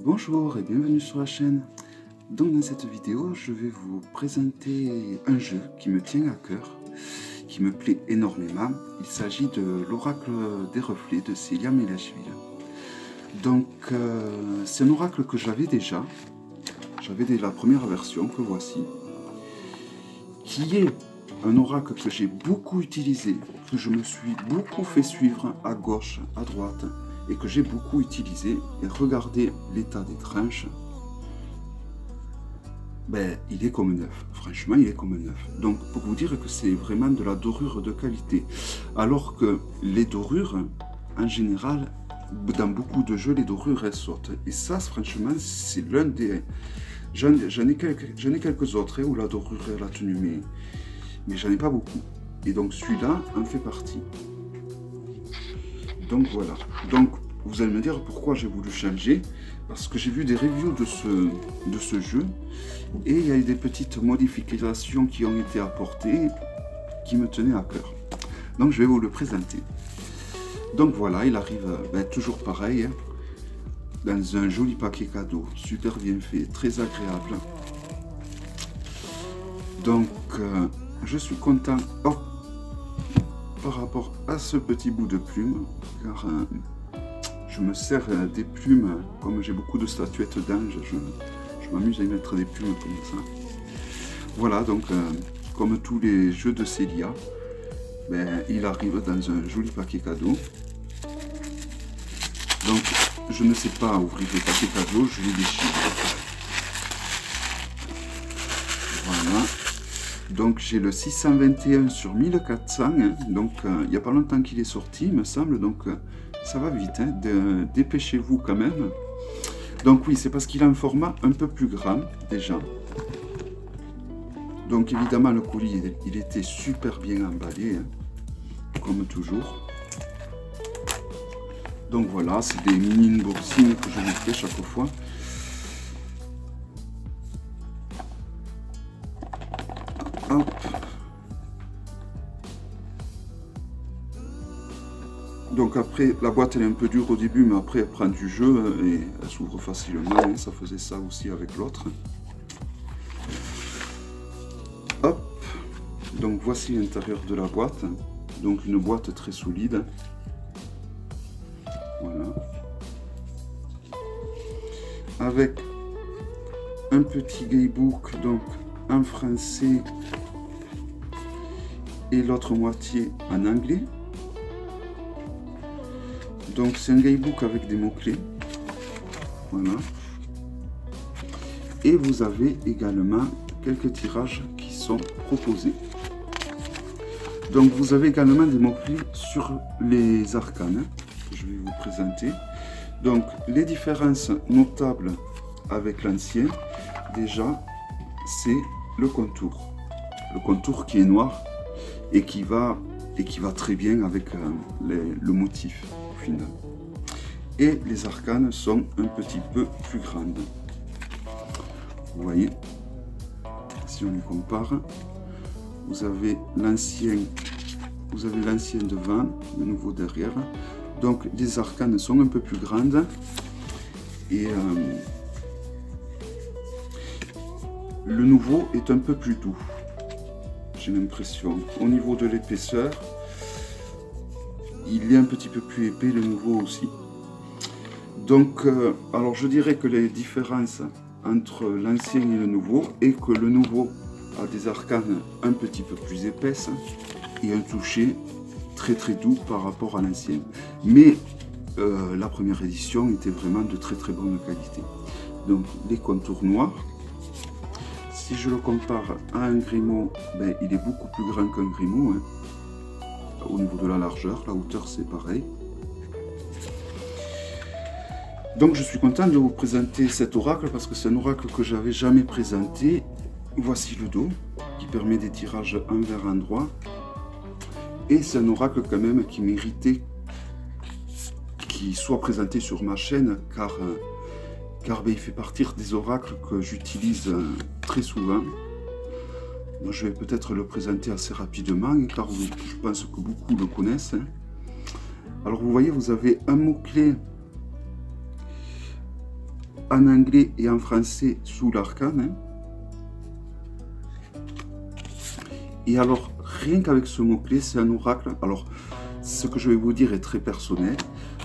Bonjour et bienvenue sur la chaîne. Donc dans cette vidéo, je vais vous présenter un jeu qui me tient à cœur, qui me plaît énormément. Il s'agit de l'Oracle des Reflets de Célia Melachvili. Donc c'est un oracle que j'avais déjà. J'avais la première version que voici, qui est un oracle que j'ai beaucoup utilisé, que je me suis beaucoup fait suivre à gauche, à droite, et que j'ai beaucoup utilisé. Et regardez l'état des tranches, ben, il est comme neuf, franchement il est comme neuf. Donc pour vous dire que c'est vraiment de la dorure de qualité, alors que les dorures, en général, dans beaucoup de jeux, les dorures elles sautent. Et ça franchement c'est l'un des... J'en ai quelques autres où la dorure elle a tenu, mais j'en ai pas beaucoup. Et donc celui-là en fait partie. Donc voilà. Donc vous allez me dire pourquoi j'ai voulu changer. Parce que j'ai vu des reviews de ce jeu. Et il y a eu des petites modifications qui ont été apportées qui me tenaient à cœur. Donc je vais vous le présenter. Donc voilà, il arrive toujours pareil. Hein, dans un joli paquet cadeau, super bien fait, très agréable. Donc je suis content par rapport à ce petit bout de plume, car je me sers des plumes, comme j'ai beaucoup de statuettes d'anges, je m'amuse à y mettre des plumes comme ça. Voilà, donc comme tous les jeux de Célia, il arrive dans un joli paquet cadeau. Donc je ne sais pas ouvrir le paquet cadeau, je les déchire. Voilà. Donc j'ai le 621 sur 1400, hein. Donc il n'y a pas longtemps qu'il est sorti, il me semble, donc ça va vite, hein. Dépêchez-vous quand même. Donc oui, c'est parce qu'il a un format un peu plus grand, déjà. Donc évidemment le colis, il était super bien emballé, hein, comme toujours. Donc voilà, c'est des mini unboxings que je vous fais chaque fois. Hop. Donc après, la boîte elle est un peu dure au début, mais après elle prend du jeu et elle s'ouvre facilement. Hein, ça faisait ça aussi avec l'autre. Hop. Donc voici l'intérieur de la boîte. Donc une boîte très solide. Voilà. Avec un petit guidebook donc en français et l'autre moitié en anglais. Donc c'est un guidebook avec des mots-clés. Voilà. Et vous avez également quelques tirages qui sont proposés. Donc vous avez également des mots-clés sur les arcanes que je vais vous présenter. Donc les différences notables avec l'ancien, déjà c'est le contour. Le contour qui est noir et qui va très bien avec le motif final. Et les arcanes sont un petit peu plus grandes. Vous voyez, si on les compare, vous avez l'ancien devant, le nouveau derrière. Donc les arcanes sont un peu plus grandes et le nouveau est un peu plus doux, j'ai l'impression. Au niveau de l'épaisseur, il est un petit peu plus épais, le nouveau aussi. Donc alors je dirais que les différences entre l'ancien et le nouveau est que le nouveau a des arcanes un petit peu plus épaisses et un toucher très doux par rapport à l'ancien. Mais la première édition était vraiment de très bonne qualité. Donc les contours noirs, si je le compare à un Grimaud, il est beaucoup plus grand qu'un Grimaud, hein. Au niveau de la largeur, la hauteur c'est pareil. Donc je suis content de vous présenter cet oracle parce que c'est un oracle que j'avais jamais présenté. Voici le dos qui permet des tirages envers endroit. Et c'est un oracle quand même qui méritait qu'il soit présenté sur ma chaîne car il fait partie des oracles que j'utilise très souvent. Moi, je vais peut-être le présenter assez rapidement car je pense que beaucoup le connaissent. Alors vous voyez, vous avez un mot-clé en anglais et en français sous l'arcane. Hein. Et alors, rien qu'avec ce mot-clé, c'est un oracle. Alors, ce que je vais vous dire est très personnel.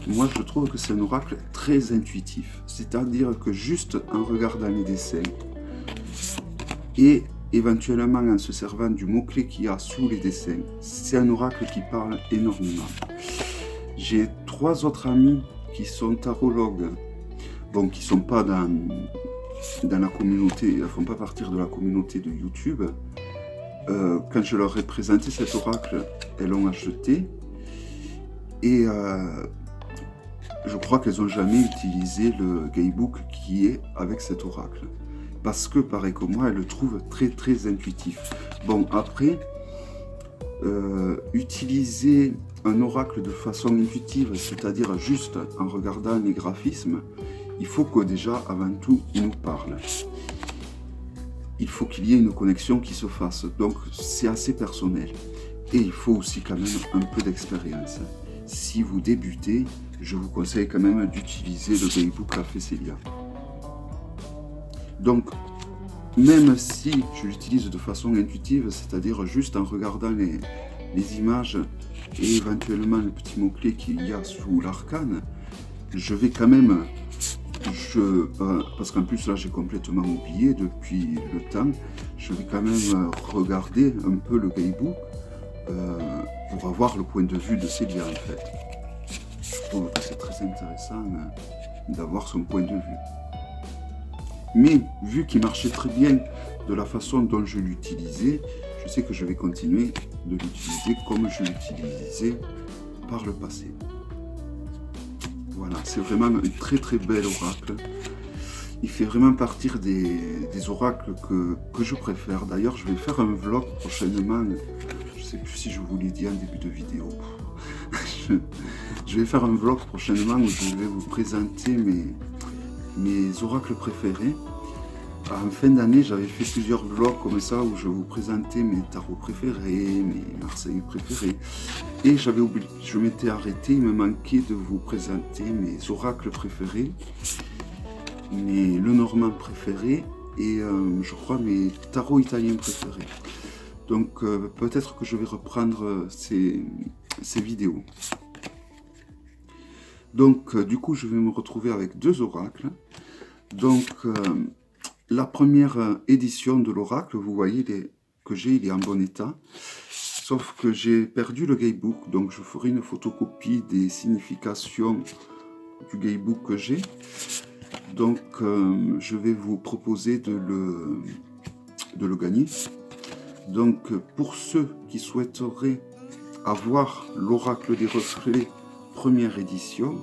Moi, je trouve que c'est un oracle très intuitif. C'est-à-dire que juste en regardant les dessins et éventuellement en se servant du mot-clé qu'il y a sous les dessins, c'est un oracle qui parle énormément. J'ai 3 autres amis qui sont tarologues, bon, qui ne sont pas dans la communauté, elles ne font pas partie de la communauté de YouTube. Quand je leur ai présenté cet oracle, elles l'ont acheté. Et je crois qu'elles n'ont jamais utilisé le guidebook qui est avec cet oracle. Parce que, pareil que moi, elles le trouvent très très intuitif. Bon, après, utiliser un oracle de façon intuitive, c'est-à-dire juste en regardant les graphismes, il faut que déjà, avant tout, il nous parle. Il faut qu'il y ait une connexion qui se fasse. Donc, c'est assez personnel. Et il faut aussi quand même un peu d'expérience. Si vous débutez, je vous conseille quand même d'utiliser le guidebook qu'a fait Célia. Donc, même si je l'utilise de façon intuitive, c'est-à-dire juste en regardant les images et éventuellement les petits mots-clés qu'il y a sous l'arcane, je vais quand même, parce qu'en plus là j'ai complètement oublié depuis le temps, je vais quand même regarder un peu le guidebook pour avoir le point de vue de Célia en fait. Je trouve que c'est très intéressant d'avoir son point de vue. Mais vu qu'il marchait très bien de la façon dont je l'utilisais, je sais que je vais continuer de l'utiliser comme je l'utilisais par le passé. Voilà, c'est vraiment un très très bel oracle. Il fait vraiment partie des oracles que je préfère. D'ailleurs, je vais faire un vlog prochainement. Je ne sais plus si je vous l'ai dit en début de vidéo. Je vais faire un vlog prochainement où je vais vous présenter mes oracles préférés. En fin d'année, j'avais fait plusieurs vlogs comme ça où je vous présentais mes tarots préférés, mes Marseillais préférés. Et j'avais oublié, je m'étais arrêté, il me manquait de vous présenter mes oracles préférés, mes Lenormand préférés et je crois mes tarots italiens préférés. Donc peut-être que je vais reprendre ces vidéos. Donc du coup, je vais me retrouver avec 2 oracles. Donc la première édition de l'oracle, vous voyez que j'ai, il est en bon état. Sauf que j'ai perdu le guidebook, donc je ferai une photocopie des significations du guidebook que j'ai. Donc je vais vous proposer de le gagner. Donc pour ceux qui souhaiteraient avoir l'oracle des reflets première édition,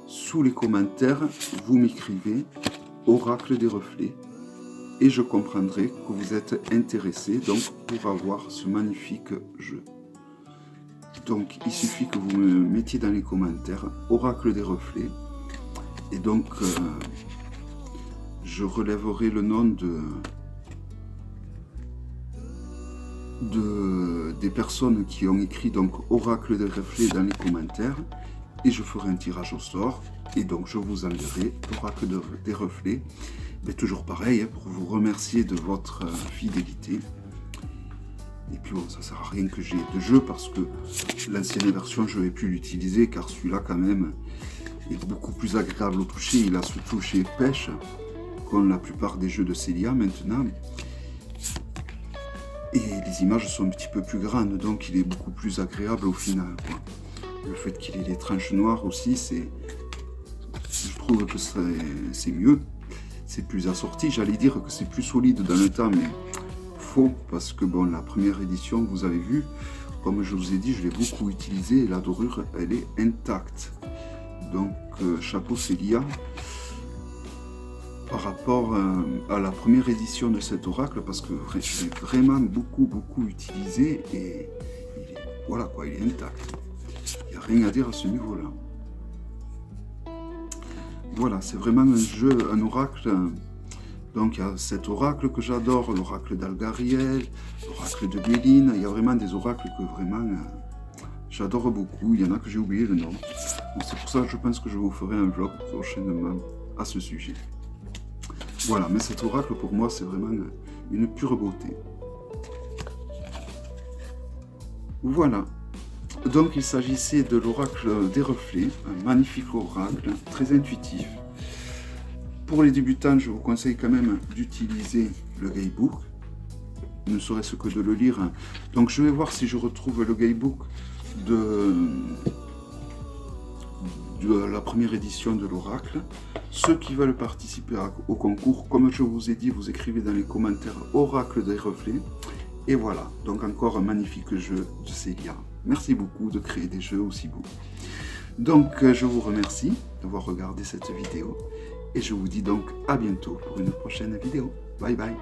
sous les commentaires, vous m'écrivez oracle des reflets et je comprendrai que vous êtes intéressé donc pour avoir ce magnifique jeu. Donc il suffit que vous me mettiez dans les commentaires oracle des reflets et donc je relèverai le nom des personnes qui ont écrit donc oracle des reflets dans les commentaires et je ferai un tirage au sort et donc je vous enverrai l'oracle des reflets. Mais toujours pareil, hein, pour vous remercier de votre fidélité. Et puis bon, ça sert à rien que j'ai de jeu parce que l'ancienne version je ne vais plus l'utiliser car celui-là quand même est beaucoup plus agréable au toucher. Il a ce toucher pêche comme la plupart des jeux de Célia maintenant. Et les images sont un petit peu plus grandes, donc il est beaucoup plus agréable au final, quoi. Le fait qu'il ait les tranches noires aussi, je trouve que c'est mieux. C'est plus assorti, j'allais dire que c'est plus solide dans le temps, mais faux, parce que bon, la première édition, vous avez vu, comme je vous ai dit, je l'ai beaucoup utilisé, et la dorure, elle est intacte. Donc, chapeau Célia. Par rapport à la première édition de cet oracle, parce que je l'ai vraiment beaucoup utilisé, et voilà quoi, il est intact. Il n'y a rien à dire à ce niveau-là. Voilà, c'est vraiment un jeu, un oracle. Donc il y a cet oracle que j'adore, l'oracle d'Algariel, l'oracle de Méline. Il y a vraiment des oracles que vraiment j'adore beaucoup. Il y en a que j'ai oublié le nom. C'est pour ça que je pense que je vous ferai un vlog prochainement à ce sujet. Voilà, mais cet oracle, pour moi, c'est vraiment une pure beauté. Voilà. Donc, il s'agissait de l'oracle des reflets, un magnifique oracle, très intuitif. Pour les débutants, je vous conseille quand même d'utiliser le guidebook, ne serait-ce que de le lire. Donc, je vais voir si je retrouve le guidebook de la première édition de l'oracle. Ceux qui veulent participer au concours, comme je vous ai dit, vous écrivez dans les commentaires oracle des reflets. Et voilà, donc encore un magnifique jeu de Célia. Merci beaucoup de créer des jeux aussi beaux. Donc je vous remercie d'avoir regardé cette vidéo et je vous dis donc à bientôt pour une prochaine vidéo. Bye bye.